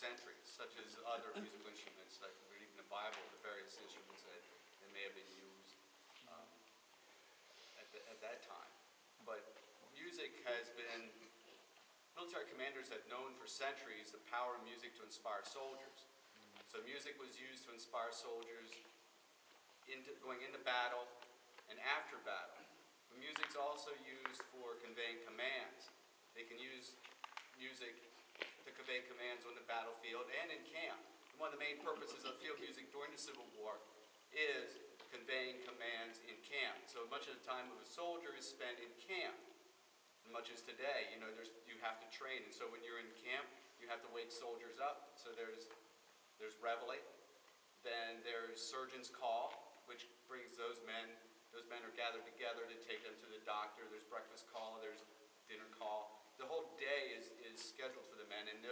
centuries, such as other musical instruments, like we read in the Bible, the various instruments that may have been used at that time. But music has been, military commanders have known for centuries the power of music to inspire soldiers. So music was used to inspire soldiers going into battle and after battle. But music's also used for conveying commands. They can use music to convey commands on the battlefield and in camp. And one of the main purposes of field music during the Civil War is conveying commands in camp. So much of the time of a soldier is spent in camp. Much as today, you have to train. And so when you're in camp, you have to wake soldiers up. So there's reveille. Then there's surgeon's call, which brings those men are gathered together to take them to the doctor. There's breakfast call, there's dinner call. The whole day is scheduled for the men, and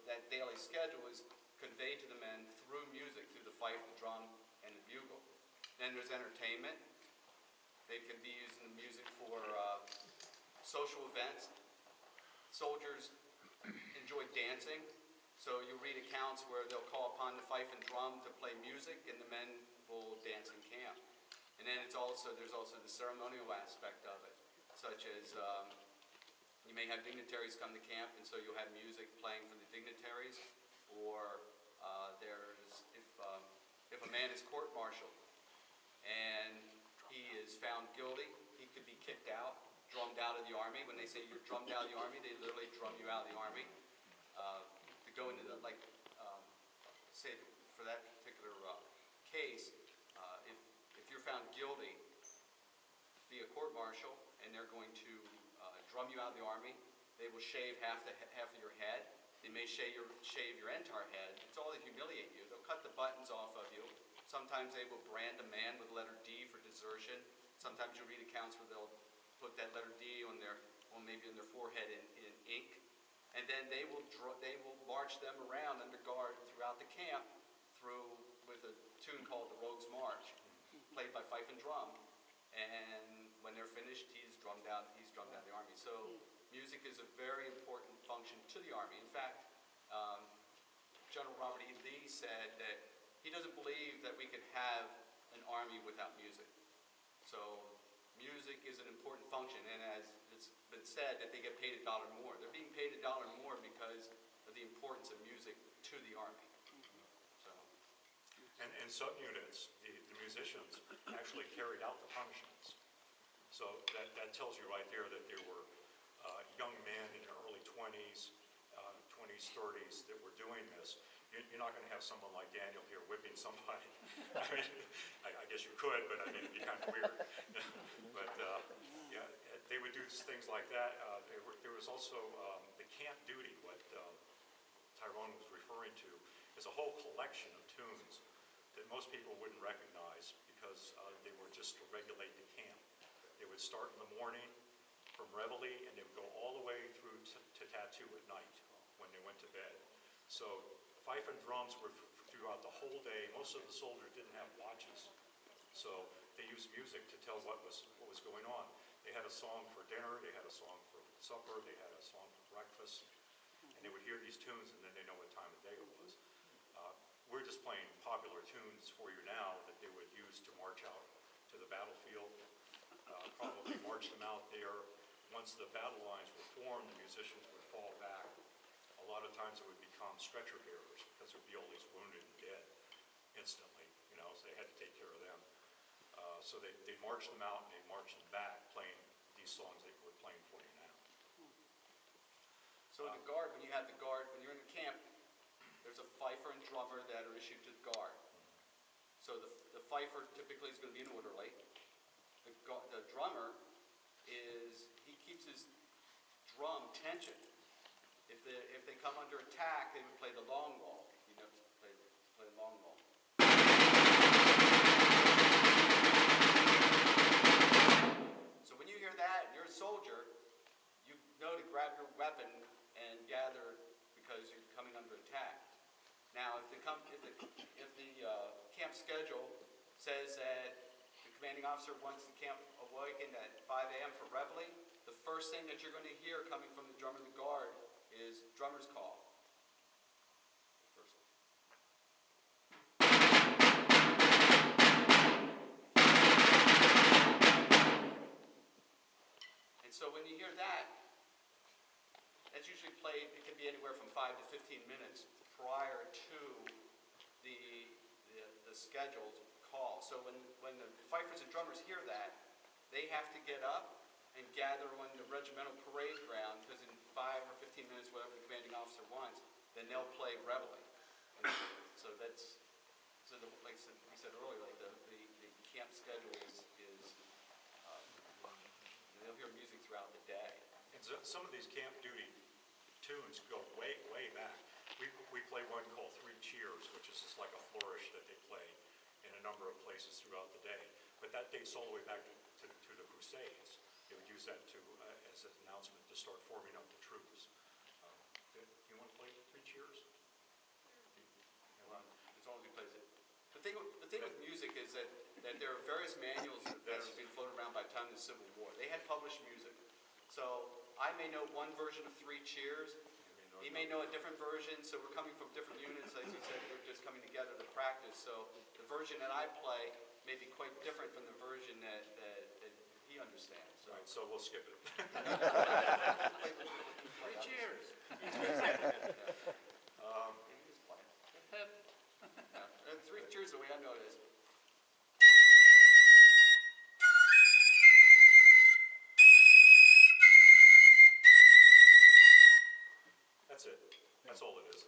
that daily schedule is conveyed to the men through music, through the fife, the drum, and the bugle. Then there's entertainment. They can be using the music for social events. Soldiers enjoy dancing, so you read accounts where they'll call upon the fife and drum to play music, and the men will dance in camp. And then there's also the ceremonial aspect of it, such as you may have dignitaries come to camp, and so you'll have music playing for the dignitaries, or if a man is court-martialed and he is found guilty, he could be kicked out, drummed out of the army. When they say you're drummed out of the army, they literally drum you out of the army. To go into say for that particular case, if you're found guilty via court-martial and they're going to drum you out of the army, they will shave half of your head. They may shave your entire head. It's all to humiliate you. They'll cut the buttons off of you. Sometimes they will brand a man with the letter D for desertion. Sometimes you read accounts where they'll put that letter D on maybe on their forehead in ink. And then they will march them around under guard throughout the camp with a tune called the Rogue's March, played by fife and drum. And when they're finished, he's drummed out of the army. So music is a very important function to the army. In fact, General Robert E. Lee said that he doesn't believe that we could have an army without music. So music is an important function, and as it's been said, that they get paid $1 more. They're being paid $1 more because of the importance of music to the army. So. And some units, the musicians actually carried out the punishments. So that tells you right there that there were young men in their early 20s, 30s that were doing this. You're not going to have someone like Daniel here whipping somebody. I mean, I guess you could, but I mean, it'd be kind of weird. But yeah, they would do things like that. There was also the camp duty, what Tyrone was referring to, is a whole collection of tunes that most people wouldn't recognize because they were just to regulate the camp. They would start in the morning from reveille, and they would go all the way through to tattoo at night when they went to bed. So fife and drums were throughout the whole day. Most of the soldiers didn't have watches, so they used music to tell what was going on. They had a song for dinner, they had a song for supper, they had a song for breakfast, and they would hear these tunes, and then they know what time of day it was. We're just playing popular tunes for you now that they would use to march out to the battlefield, probably march them out there. Once the battle lines were formed, the musicians would fall back. A lot of times it would become stretcher bearers because there'd be all these wounded and dead instantly, so they had to take care of them. So they marched them out and they marched them back playing these songs that we're playing for you now. So the guard, when you're in the camp, there's a fifer and drummer that are issued to the guard. So the fifer typically is going to be an orderly. The drummer he keeps his drum tensioned. If they come under attack, they would play the long wall. Play the long wall. So when you hear that, and you're a soldier, you know to grab your weapon and gather because you're coming under attack. Now, if the camp schedule says that the commanding officer wants the camp awakened at 5 a.m. for reveille, the first thing that you're going to hear coming from the drummer and the guard is drummer's call. played, it can be anywhere from 5 to 15 minutes prior to the scheduled call. So when the fifers and drummers hear that, they have to get up and gather on the regimental parade ground, because in 5 or 15 minutes, whatever the commanding officer wants, then they'll play reveille. And so that's, like we said earlier, like the camp schedule is they'll hear music throughout the day. And so some of these camp duty tunes go way, way back. We play one called Three Cheers, which is just like a flourish that they play in a number of places throughout the day. But that dates all the way back to the Crusades. They would use that as an announcement to start forming up the troops. Do you want to play Three Cheers? As long as he plays it. The thing with music is that there are various manuals that have been floated around by the time of the Civil War. They had published music. So I may know one version of Three Cheers. He may know a different version. So we're coming from different units. As you said, we're just coming together to practice. So the version that I play may be quite different from the version that he understands. So. Right, so we'll skip it. Three Cheers. Three Cheers, the way I know it is. That's it. That's all it is.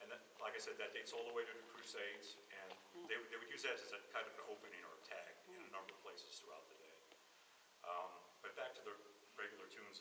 And that, like I said, that dates all the way to the Crusades, and they would use that as a kind of an opening or a tag in a number of places throughout the day. But back to the regular tunes